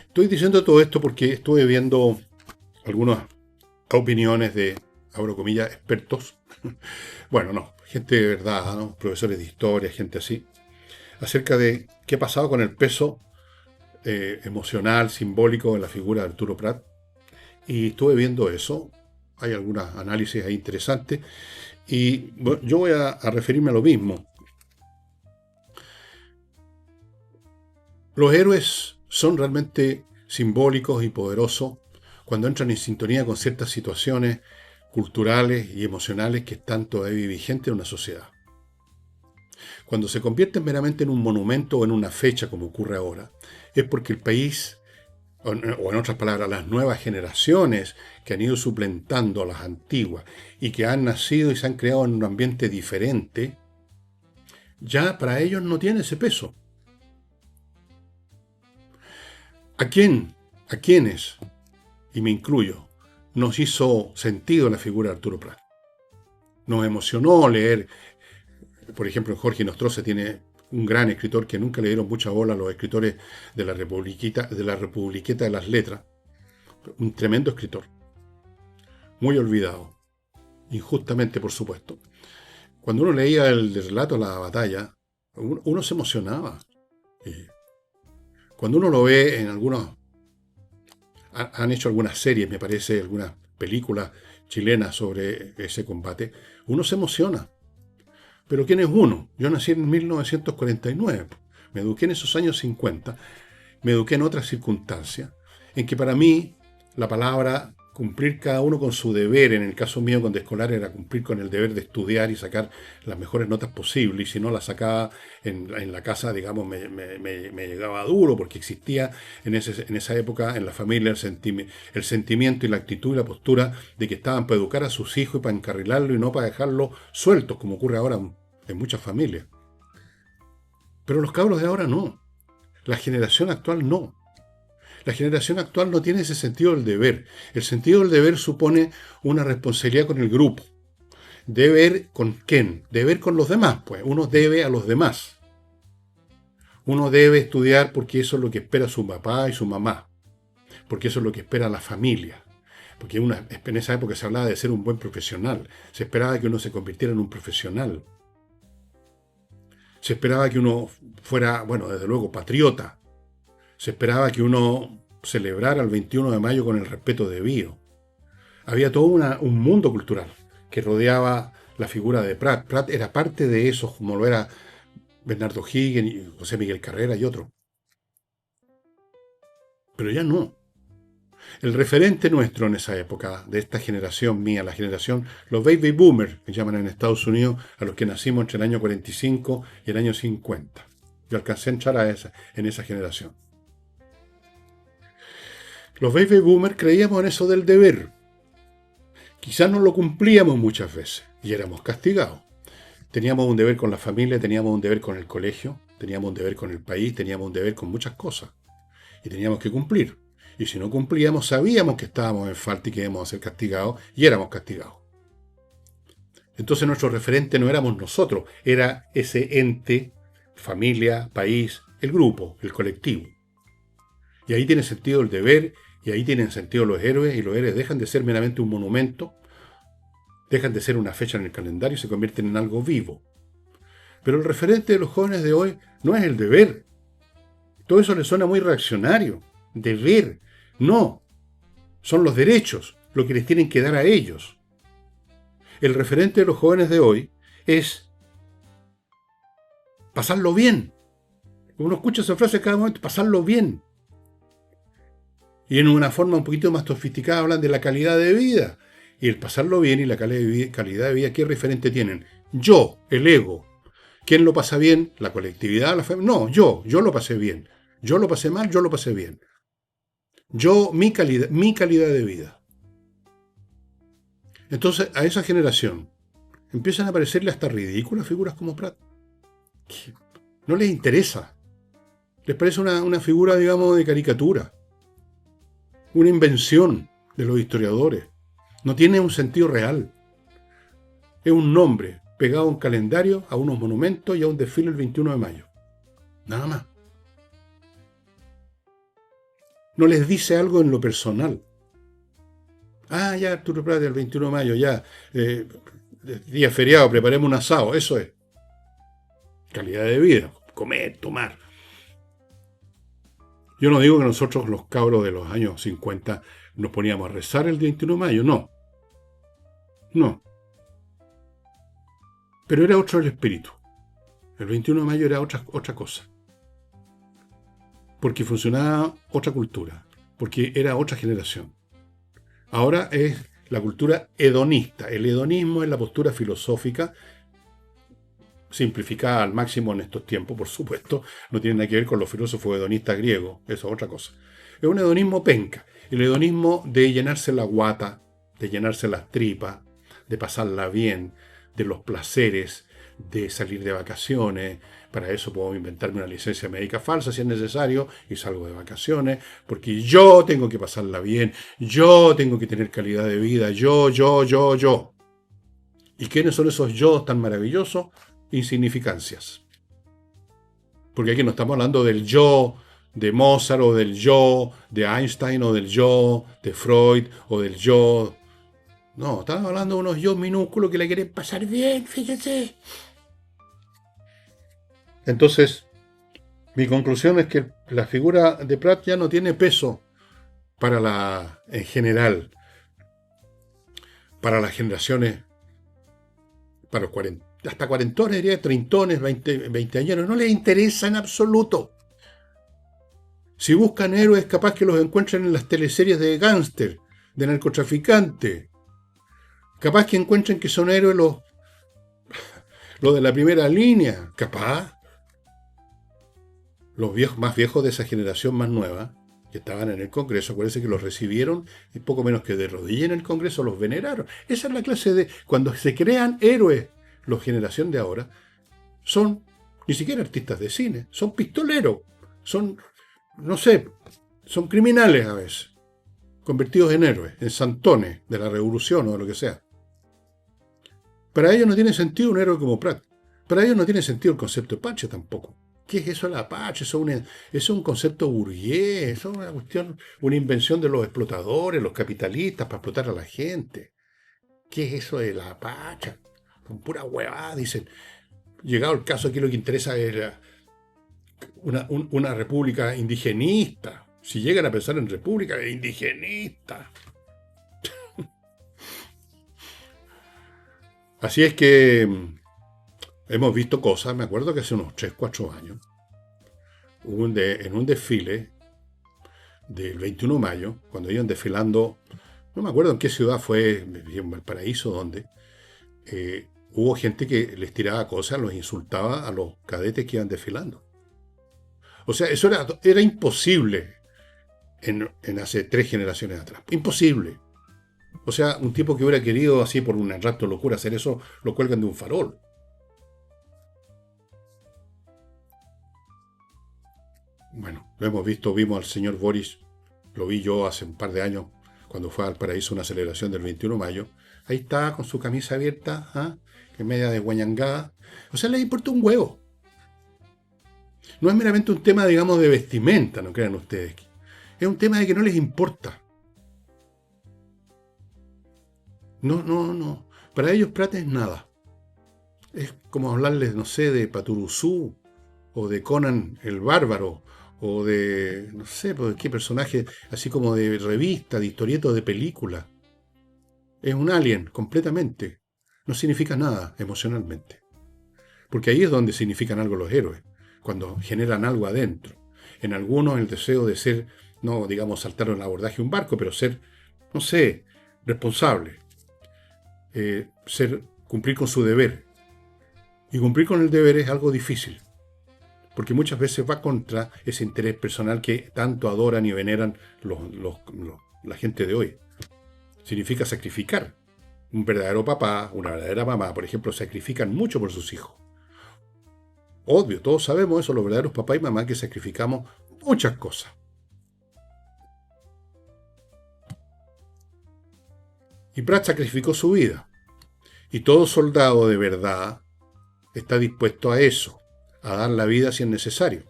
A: Estoy diciendo todo esto porque estuve viendo algunas opiniones de, abro comillas, expertos. Bueno, no, gente de verdad, ¿no? Profesores de historia, gente así, acerca de qué ha pasado con el peso emocional, simbólico de la figura de Arturo Prat. Y estuve viendo eso. Hay algunos análisis ahí interesantes. Y bueno, yo voy a referirme a lo mismo. Los héroes son realmente simbólicos y poderosos cuando entran en sintonía con ciertas situaciones culturales y emocionales que están todavía vigentes en una sociedad. Cuando se convierten meramente en un monumento o en una fecha, como ocurre ahora, es porque el país, o en otras palabras, las nuevas generaciones que han ido suplentando a las antiguas y que han nacido y se han creado en un ambiente diferente, ya para ellos no tiene ese peso. ¿A quién? ¿A quiénes? Y me incluyo, nos hizo sentido la figura de Arturo Prat. Nos emocionó leer, por ejemplo, en Jorge Nostroza tiene un gran escritor que nunca le dieron mucha bola a los escritores de la Republiqueta de las Letras. Un tremendo escritor. Muy olvidado. Injustamente, por supuesto. Cuando uno leía el relato de la batalla, uno se emocionaba. Cuando uno lo ve en algunos... Han hecho algunas series, me parece, algunas películas chilenas sobre ese combate, uno se emociona. Pero ¿quién es uno? Yo nací en 1949, me eduqué en esos años 50, me eduqué en otras circunstancias, en que para mí la palabra cumplir cada uno con su deber, en el caso mío cuando escolar era cumplir con el deber de estudiar y sacar las mejores notas posibles, y si no las sacaba en la casa, digamos, me llegaba duro, porque existía en esa época en la familia el sentimiento y la actitud y la postura de que estaban para educar a sus hijos y para encarrilarlo y no para dejarlos sueltos, como ocurre ahora en muchas familias. Pero los cabros de ahora no. La generación actual no. La generación actual no tiene ese sentido del deber. El sentido del deber supone una responsabilidad con el grupo. ¿Deber con quién? Deber con los demás, pues. Uno debe a los demás. Uno debe estudiar porque eso es lo que espera su papá y su mamá. Porque eso es lo que espera la familia. Porque en esa época se hablaba de ser un buen profesional. Se esperaba que uno se convirtiera en un profesional. Se esperaba que uno fuera, bueno, desde luego, patriota. Se esperaba que uno celebrara el 21 de mayo con el respeto debido. Había todo un mundo cultural que rodeaba la figura de Prat. Prat era parte de eso, como lo era Bernardo Higgins, José Miguel Carrera y otros. Pero ya no. El referente nuestro en esa época, de esta generación mía, la generación, los baby boomers, que llaman en Estados Unidos a los que nacimos entre el año 45 y el año 50. Yo alcancé a entrar en esa generación. Los baby boomers creíamos en eso del deber. Quizás no lo cumplíamos muchas veces y éramos castigados. Teníamos un deber con la familia, teníamos un deber con el colegio, teníamos un deber con el país, teníamos un deber con muchas cosas. Y teníamos que cumplir. Y si no cumplíamos, sabíamos que estábamos en falta y que íbamos a ser castigados y éramos castigados. Entonces nuestro referente no éramos nosotros, era ese ente, familia, país, el grupo, el colectivo. Y ahí tiene sentido el deber. Y ahí tienen sentido los héroes, y los héroes dejan de ser meramente un monumento, dejan de ser una fecha en el calendario y se convierten en algo vivo. Pero el referente de los jóvenes de hoy no es el deber. Todo eso les suena muy reaccionario. Deber. No. Son los derechos, lo que les tienen que dar a ellos. El referente de los jóvenes de hoy es pasarlo bien. Uno escucha esa frase cada momento, pasarlo bien. Y en una forma un poquito más sofisticada hablan de la calidad de vida. Y el pasarlo bien y la calidad de vida, ¿qué referente tienen? Yo, el ego. ¿Quién lo pasa bien? ¿La colectividad? ¿La familia? No, yo lo pasé bien. Yo lo pasé mal, yo lo pasé bien. Mi calidad de vida. Entonces, a esa generación empiezan a parecerle hasta ridículas figuras como Prat. No les interesa. Les parece una figura, digamos, de caricatura. Una invención de los historiadores. No tiene un sentido real. Es un nombre pegado a un calendario, a unos monumentos y a un desfile el 21 de mayo. Nada más. No les dice algo en lo personal. Ah, ya, Arturo Prat, el 21 de mayo, ya. Día feriado, preparemos un asado. Eso es. Calidad de vida. Comer, tomar. Yo no digo que nosotros, los cabros de los años 50, nos poníamos a rezar el 21 de mayo. No. No. Pero era otro el espíritu. El 21 de mayo era otra cosa. Porque funcionaba otra cultura. Porque era otra generación. Ahora es la cultura hedonista. El hedonismo es la postura filosófica simplificada al máximo en estos tiempos, por supuesto, no tiene nada que ver con los filósofos hedonistas griegos, eso es otra cosa. Es un hedonismo penca, el hedonismo de llenarse la guata, de llenarse las tripas, de pasarla bien, de los placeres, de salir de vacaciones. Para eso puedo inventarme una licencia médica falsa si es necesario y salgo de vacaciones, porque yo tengo que pasarla bien, yo tengo que tener calidad de vida, yo. ¿Y quiénes son esos yo tan maravillosos? Insignificancias. Porque aquí no estamos hablando del yo de Mozart o del yo de Einstein o del yo de Freud o del yo. No, estamos hablando de unos yo minúsculos que le quieren pasar bien, fíjense. Entonces, mi conclusión es que la figura de Pratt ya no tiene peso en general, para las generaciones, para los 40, hasta cuarentones, diría, treintones, 20 años, no les interesa en absoluto. Si buscan héroes, capaz que los encuentren en las teleseries de gángster, de narcotraficante. Capaz que encuentren que son héroes los de la primera línea, capaz. Los más viejos de esa generación más nueva, que estaban en el Congreso, acuérdense que los recibieron y poco menos que de rodillas en el Congreso, los veneraron. Esa es la clase de... Cuando se crean héroes, la generación de ahora, son ni siquiera artistas de cine, son pistoleros, son, no sé, son criminales a veces, convertidos en héroes, en santones de la revolución o de lo que sea. Para ellos no tiene sentido un héroe como Pratt. Para ellos no tiene sentido el concepto de Apache tampoco. ¿Qué es eso de la Apache? Eso es un concepto burgués, eso es una cuestión, una invención de los explotadores, los capitalistas para explotar a la gente. ¿Qué es eso de la Apache? Con pura huevada, dicen. Llegado el caso, aquí lo que interesa es una república indigenista. Si llegan a pensar en república, es indigenista. Así es que hemos visto cosas. Me acuerdo que hace unos 3, 4 años, en un desfile del 21 de mayo, cuando iban desfilando, no me acuerdo en qué ciudad fue, en Valparaíso, donde, hubo gente que les tiraba cosas, los insultaba a los cadetes que iban desfilando. O sea, eso era imposible en hace 3 generaciones atrás. Imposible. O sea, un tipo que hubiera querido así por un rato de locura hacer eso, lo cuelgan de un farol. Bueno, lo hemos visto, vimos al señor Boris, lo vi yo hace un par de años, cuando fue al Paraíso una celebración del 21 de mayo. Ahí está, con su camisa abierta, que media de guañangada. O sea, le importa un huevo. No es meramente un tema, digamos, de vestimenta, no crean ustedes. Es un tema de que no les importa. No. Para ellos Pratt es nada. Es como hablarles, no sé, de Paturuzú, o de Conan el Bárbaro, o de, no sé, de qué personaje, así como de revista, de historieto, de película. Es un alien, completamente. No significa nada emocionalmente. Porque ahí es donde significan algo los héroes, cuando generan algo adentro. En algunos el deseo de ser, no digamos saltar en el abordaje de un barco, pero ser, no sé, responsable. Cumplir con su deber. Y cumplir con el deber es algo difícil, porque muchas veces va contra ese interés personal que tanto adoran y veneran la gente de hoy. Significa sacrificar. Un verdadero papá, una verdadera mamá, por ejemplo, sacrifican mucho por sus hijos. Obvio, todos sabemos eso, los verdaderos papás y mamás, que sacrificamos muchas cosas. Y Pratt sacrificó su vida. Y todo soldado de verdad está dispuesto a eso, a dar la vida si es necesario.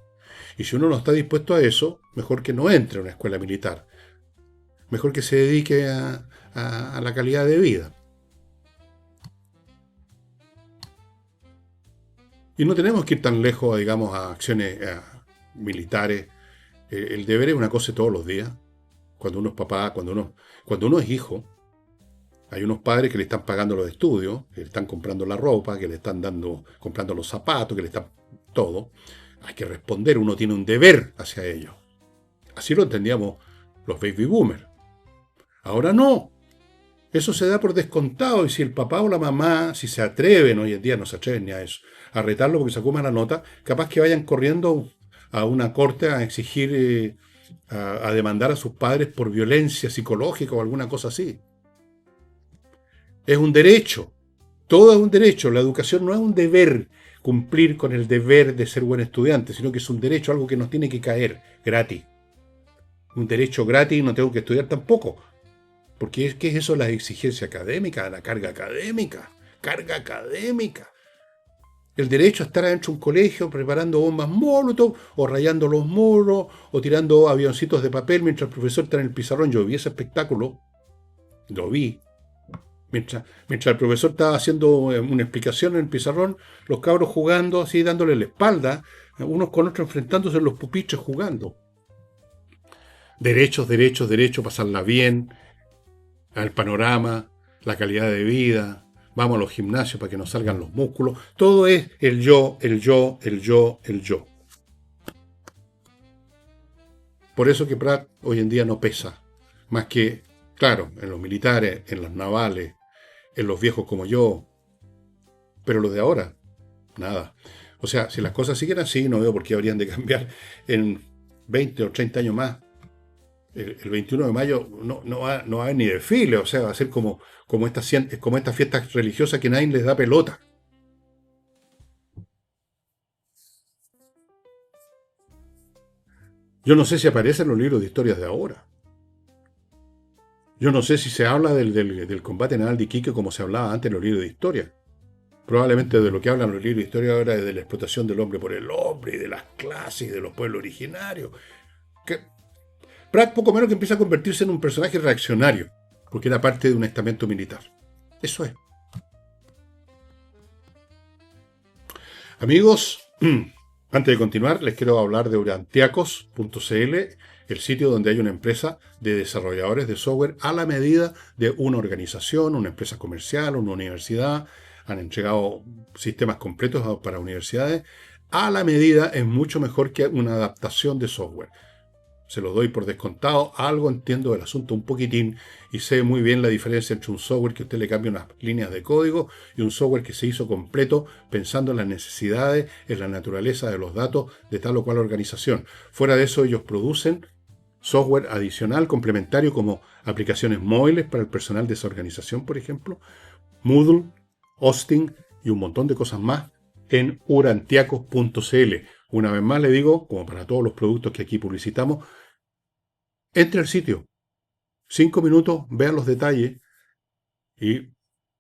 A: Y si uno no está dispuesto a eso, mejor que no entre a una escuela militar. Mejor que se dedique a la calidad de vida. Y no tenemos que ir tan lejos, digamos, a acciones militares. El deber es una cosa de todos los días. Cuando uno es papá, cuando uno es hijo, hay unos padres que le están pagando los estudios, que le están comprando la ropa, que le están comprando los zapatos, que le están todo. Hay que responder, uno tiene un deber hacia ellos. Así lo entendíamos los baby boomers. Ahora no. Eso se da por descontado y si el papá o la mamá, si se atreven, hoy en día no se atreven ni a eso, a retarlo porque sacó mala nota, capaz que vayan corriendo a una corte a exigir, a demandar a sus padres por violencia psicológica o alguna cosa así. Es un derecho, todo es un derecho, la educación no es un deber, cumplir con el deber de ser buen estudiante, sino que es un derecho, algo que nos tiene que caer gratis. Un derecho gratis y no tengo que estudiar tampoco. Porque ¿qué es eso? La exigencia académica, la carga académica. Carga académica. El derecho a estar adentro de un colegio preparando bombas Molotov, o rayando los muros, o tirando avioncitos de papel mientras el profesor está en el pizarrón. Yo vi ese espectáculo, lo vi. Mientras el profesor estaba haciendo una explicación en el pizarrón, los cabros jugando así, dándole la espalda, unos con otros enfrentándose en los pupitres jugando. Derechos, derechos, derechos, pasarla bien, al panorama, la calidad de vida, vamos a los gimnasios para que nos salgan los músculos. Todo es el yo, el yo, el yo, el yo. Por eso que Prat hoy en día no pesa. Más que, claro, en los militares, en los navales, en los viejos como yo. Pero los de ahora, nada. O sea, si las cosas siguen así, no veo por qué habrían de cambiar en 20 o 30 años más. El 21 de mayo no va a haber ni desfile, o sea, va a ser como estas fiestas religiosas que nadie les da pelota. Yo no sé si aparecen los libros de historias de ahora. Yo no sé si se habla del combate naval de Iquique como se hablaba antes en los libros de historia. Probablemente de lo que hablan los libros de historia ahora es de la explotación del hombre por el hombre y de las clases y de los pueblos originarios. Que Pratt poco menos que empieza a convertirse en un personaje reaccionario, porque era parte de un estamento militar. Eso es. Amigos, antes de continuar, les quiero hablar de urantiacos.cl, el sitio donde hay una empresa de desarrolladores de software a la medida de una organización, una empresa comercial, una universidad. Han entregado sistemas completos para universidades. A la medida es mucho mejor que una adaptación de software. Se lo doy por descontado, algo entiendo del asunto un poquitín y sé muy bien la diferencia entre un software que usted le cambia unas líneas de código y un software que se hizo completo pensando en las necesidades, en la naturaleza de los datos de tal o cual organización. Fuera de eso, ellos producen software adicional, complementario, como aplicaciones móviles para el personal de esa organización, por ejemplo, Moodle, hosting y un montón de cosas más en urantiacos.cl. Una vez más le digo, como para todos los productos que aquí publicitamos, entre al sitio, 5 minutos, vean los detalles y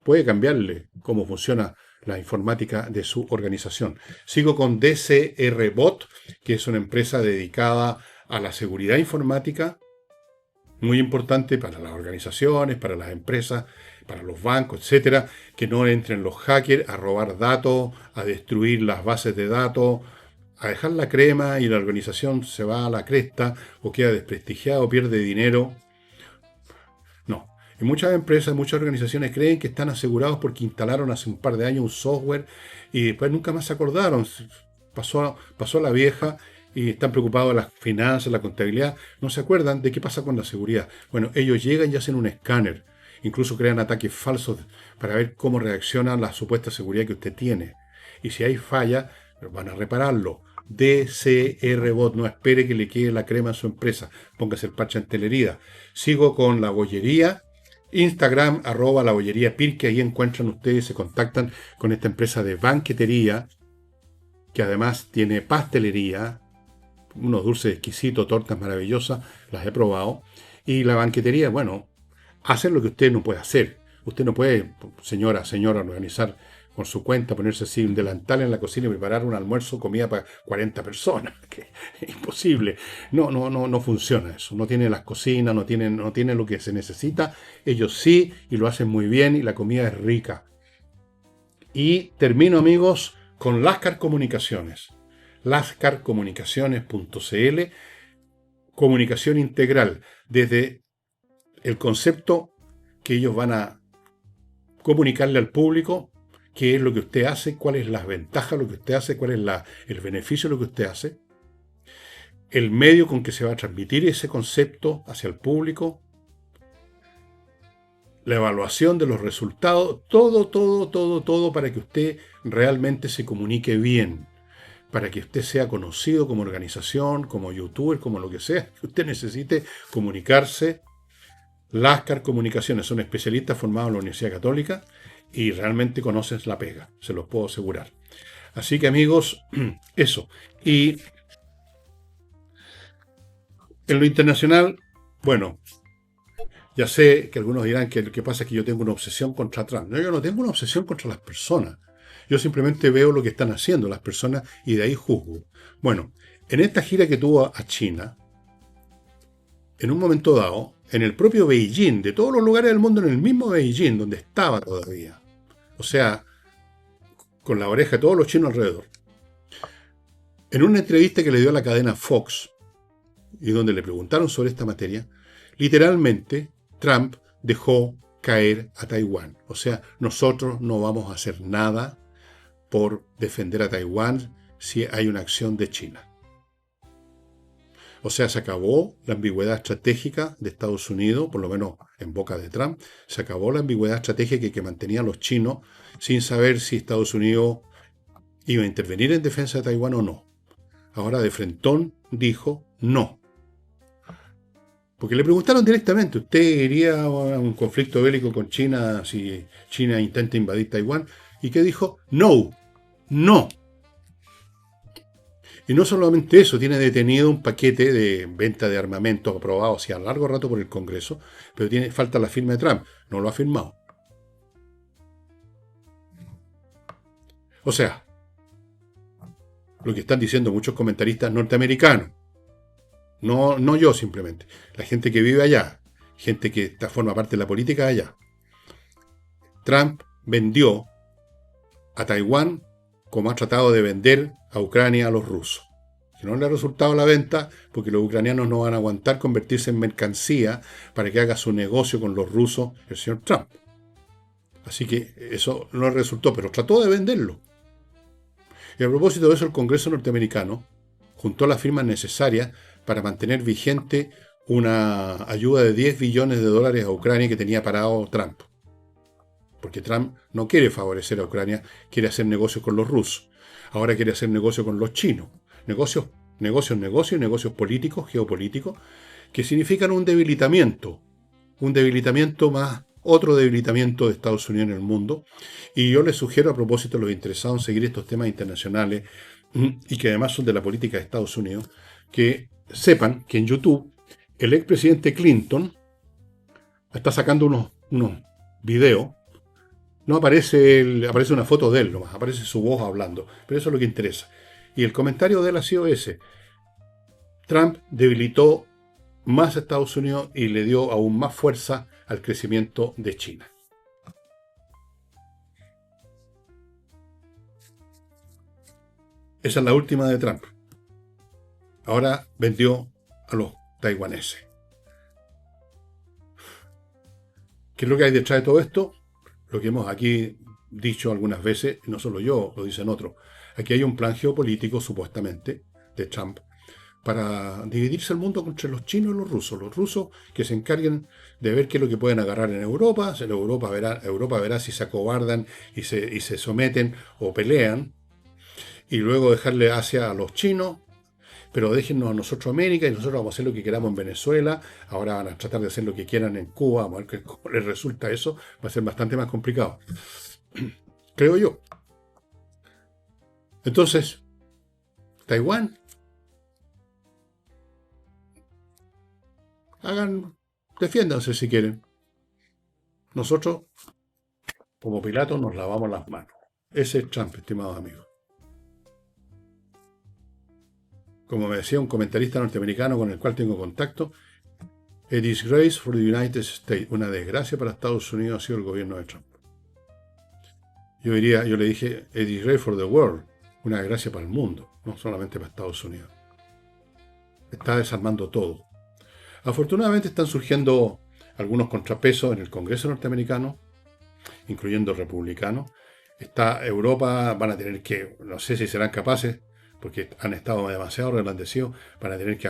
A: puede cambiarle cómo funciona la informática de su organización. Sigo con DCR Bot, que es una empresa dedicada a la seguridad informática, muy importante para las organizaciones, para las empresas, para los bancos, etcétera, que no entren los hackers a robar datos, a destruir las bases de datos, a dejar la crema y la organización se va a la cresta o queda desprestigiada o pierde dinero. No. Y muchas empresas, muchas organizaciones creen que están asegurados porque instalaron hace un par de años un software y después nunca más se acordaron. Pasó la vieja y están preocupados de las finanzas, la contabilidad. No se acuerdan de qué pasa con la seguridad. Bueno, ellos llegan y hacen un escáner. Incluso crean ataques falsos para ver cómo reacciona la supuesta seguridad que usted tiene. Y si hay falla, van a repararlo. DCR Bot, no espere que le quede la crema en su empresa, póngase el parche ante la herida. Sigo con la bollería, Instagram, @la bollería Pirque, ahí encuentran ustedes, se contactan con esta empresa de banquetería, que además tiene pastelería, unos dulces exquisitos, tortas maravillosas, las he probado, y la banquetería, bueno, hacer lo que usted no puede hacer. Usted no puede, señora, organizar con su cuenta, ponerse así un delantal en la cocina y preparar un almuerzo, comida para 40 personas. Que es imposible. No funciona eso. No tiene las cocinas, no tiene lo que se necesita. Ellos sí, y lo hacen muy bien, y la comida es rica. Y termino, amigos, con Lascar Comunicaciones. lascarcomunicaciones.cl, comunicación integral, desde el concepto que ellos van a comunicarle al público, qué es lo que usted hace, cuáles las ventajas de lo que usted hace, cuál es el beneficio de lo que usted hace, el medio con que se va a transmitir ese concepto hacia el público, la evaluación de los resultados, todo para que usted realmente se comunique bien, para que usted sea conocido como organización, como youtuber, como lo que sea, que usted necesite comunicarse. Lascar Comunicaciones son especialistas formados en la Universidad Católica y realmente conocen la pega, se los puedo asegurar. Así que amigos, eso. Y en lo internacional, bueno, ya sé que algunos dirán que lo que pasa es que yo tengo una obsesión contra Trump. No, yo no tengo una obsesión contra las personas. Yo simplemente veo lo que están haciendo las personas y de ahí juzgo. Bueno, en esta gira que tuvo a China, en un momento dado, en el propio Beijing, de todos los lugares del mundo, en el mismo Beijing, donde estaba todavía, o sea, con la oreja de todos los chinos alrededor, en una entrevista que le dio a la cadena Fox, y donde le preguntaron sobre esta materia, literalmente Trump dejó caer a Taiwán. O sea, nosotros no vamos a hacer nada por defender a Taiwán si hay una acción de China. O sea, se acabó la ambigüedad estratégica de Estados Unidos, por lo menos en boca de Trump, se acabó la ambigüedad estratégica que mantenían los chinos sin saber si Estados Unidos iba a intervenir en defensa de Taiwán o no. Ahora de frentón dijo no. Porque le preguntaron directamente, ¿usted iría a un conflicto bélico con China si China intenta invadir Taiwán? ¿Y qué dijo? No, no. Y no solamente eso, tiene detenido un paquete de venta de armamento aprobado hacia largo rato por el Congreso, pero falta la firma de Trump. No lo ha firmado. O sea, lo que están diciendo muchos comentaristas norteamericanos, no yo simplemente, la gente que vive allá, gente que forma parte de la política allá. Trump vendió a Taiwán como ha tratado de vender a Ucrania a los rusos. Que no le ha resultado la venta porque los ucranianos no van a aguantar convertirse en mercancía para que haga su negocio con los rusos el señor Trump. Así que eso no le resultó, pero trató de venderlo. Y a propósito de eso, el Congreso norteamericano juntó las firmas necesarias para mantener vigente una ayuda de 10 billones de dólares a Ucrania que tenía parado Trump. Porque Trump no quiere favorecer a Ucrania, quiere hacer negocios con los rusos. Ahora quiere hacer negocios con los chinos. Negocios políticos, geopolíticos, que significan un debilitamiento más, otro debilitamiento de Estados Unidos en el mundo. Y yo les sugiero, a propósito de los interesados en seguir estos temas internacionales, y que además son de la política de Estados Unidos, que sepan que en YouTube el expresidente Clinton está sacando unos videos. No aparece una foto de él nomás, aparece su voz hablando, pero eso es lo que interesa. Y el comentario de él ha sido ese. Trump debilitó más a Estados Unidos y le dio aún más fuerza al crecimiento de China. Esa es la última de Trump. Ahora vendió a los taiwaneses. ¿Qué es lo que hay detrás de todo esto? Lo que hemos aquí dicho algunas veces, no solo yo, lo dicen otros. Aquí hay un plan geopolítico, supuestamente, de Trump, para dividirse el mundo entre los chinos y los rusos. Los rusos que se encarguen de ver qué es lo que pueden agarrar en Europa. Europa verá si se acobardan y se someten o pelean. Y luego dejarle Asia a los chinos. Pero déjennos a nosotros América y nosotros vamos a hacer lo que queramos en Venezuela. Ahora van a tratar de hacer lo que quieran en Cuba. Vamos a ver cómo les resulta eso. Va a ser bastante más complicado. Creo yo. Entonces, Taiwán, defiéndanse si quieren. Nosotros, como Pilato, nos lavamos las manos. Ese es Trump, estimados amigos. Como me decía un comentarista norteamericano con el cual tengo contacto, a disgrace for the United States. Una desgracia para Estados Unidos ha sido el gobierno de Trump. Yo le dije, a disgrace for the world. Una desgracia para el mundo, no solamente para Estados Unidos. Está desarmando todo. Afortunadamente están surgiendo algunos contrapesos en el Congreso norteamericano, incluyendo republicanos. Europa, van a tener que, no sé si serán capaces, porque han estado demasiado reblandecidos, van a tener que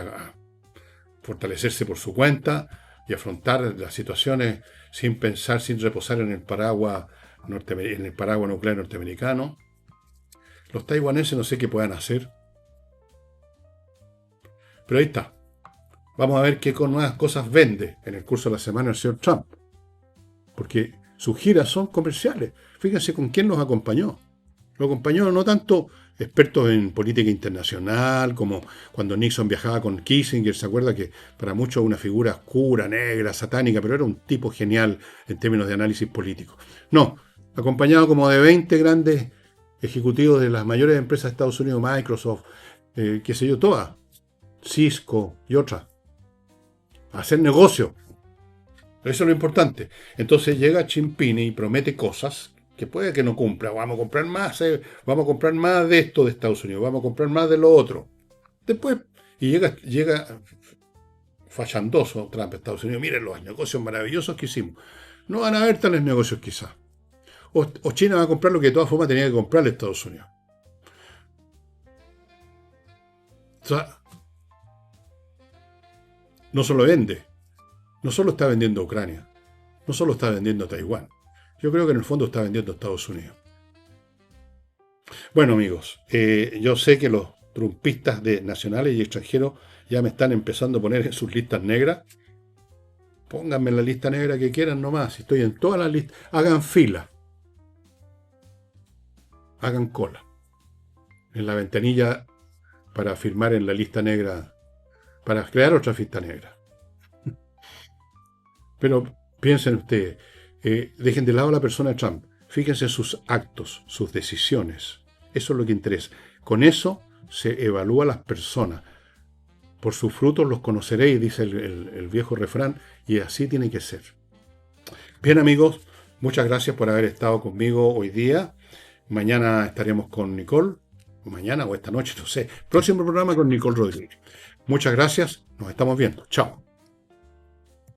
A: fortalecerse por su cuenta. y afrontar las situaciones sin pensar, sin reposar en el paraguas nuclear norteamericano. Los taiwaneses no sé qué puedan hacer, pero ahí está. Vamos a ver qué nuevas cosas vende en el curso de la semana el señor Trump, porque sus giras son comerciales. Fíjense con quién los acompañó. Lo acompañó no tanto expertos en política internacional, como cuando Nixon viajaba con Kissinger, se acuerda que para muchos una figura oscura, negra, satánica, pero era un tipo genial en términos de análisis político. No, acompañado como de 20 grandes ejecutivos de las mayores empresas de Estados Unidos, Microsoft, qué sé yo, todas, Cisco y otras, a hacer negocio. Eso es lo importante. Entonces llega Chimpini y promete cosas que puede que no cumpla. Vamos a comprar más de esto de Estados Unidos, vamos a comprar más de lo otro. Después, y llega fallandoso Trump a Estados Unidos. Miren los negocios maravillosos que hicimos. No van a haber tales negocios quizás. O China va a comprar lo que de todas formas tenía que comprar Estados Unidos. O sea, no solo vende, no solo está vendiendo a Ucrania, no solo está vendiendo a Taiwán. Yo creo que en el fondo está vendiendo a Estados Unidos. Bueno, amigos, yo sé que los trumpistas de nacionales y extranjeros ya me están empezando a poner en sus listas negras. Pónganme en la lista negra que quieran nomás. Si estoy en todas las listas, hagan fila. Hagan cola. En la ventanilla para firmar en la lista negra, para crear otra lista negra. Pero piensen ustedes, dejen de lado a la persona de Trump. Fíjense en sus actos, sus decisiones. Eso es lo que interesa. Con eso se evalúa a las personas. Por sus frutos los conoceréis, dice el viejo refrán, y así tiene que ser. Bien, amigos, muchas gracias por haber estado conmigo hoy día. Mañana estaremos con Nicole. Mañana o esta noche, no sé. Próximo programa con Nicole Rodríguez. Muchas gracias. Nos estamos viendo. Chao.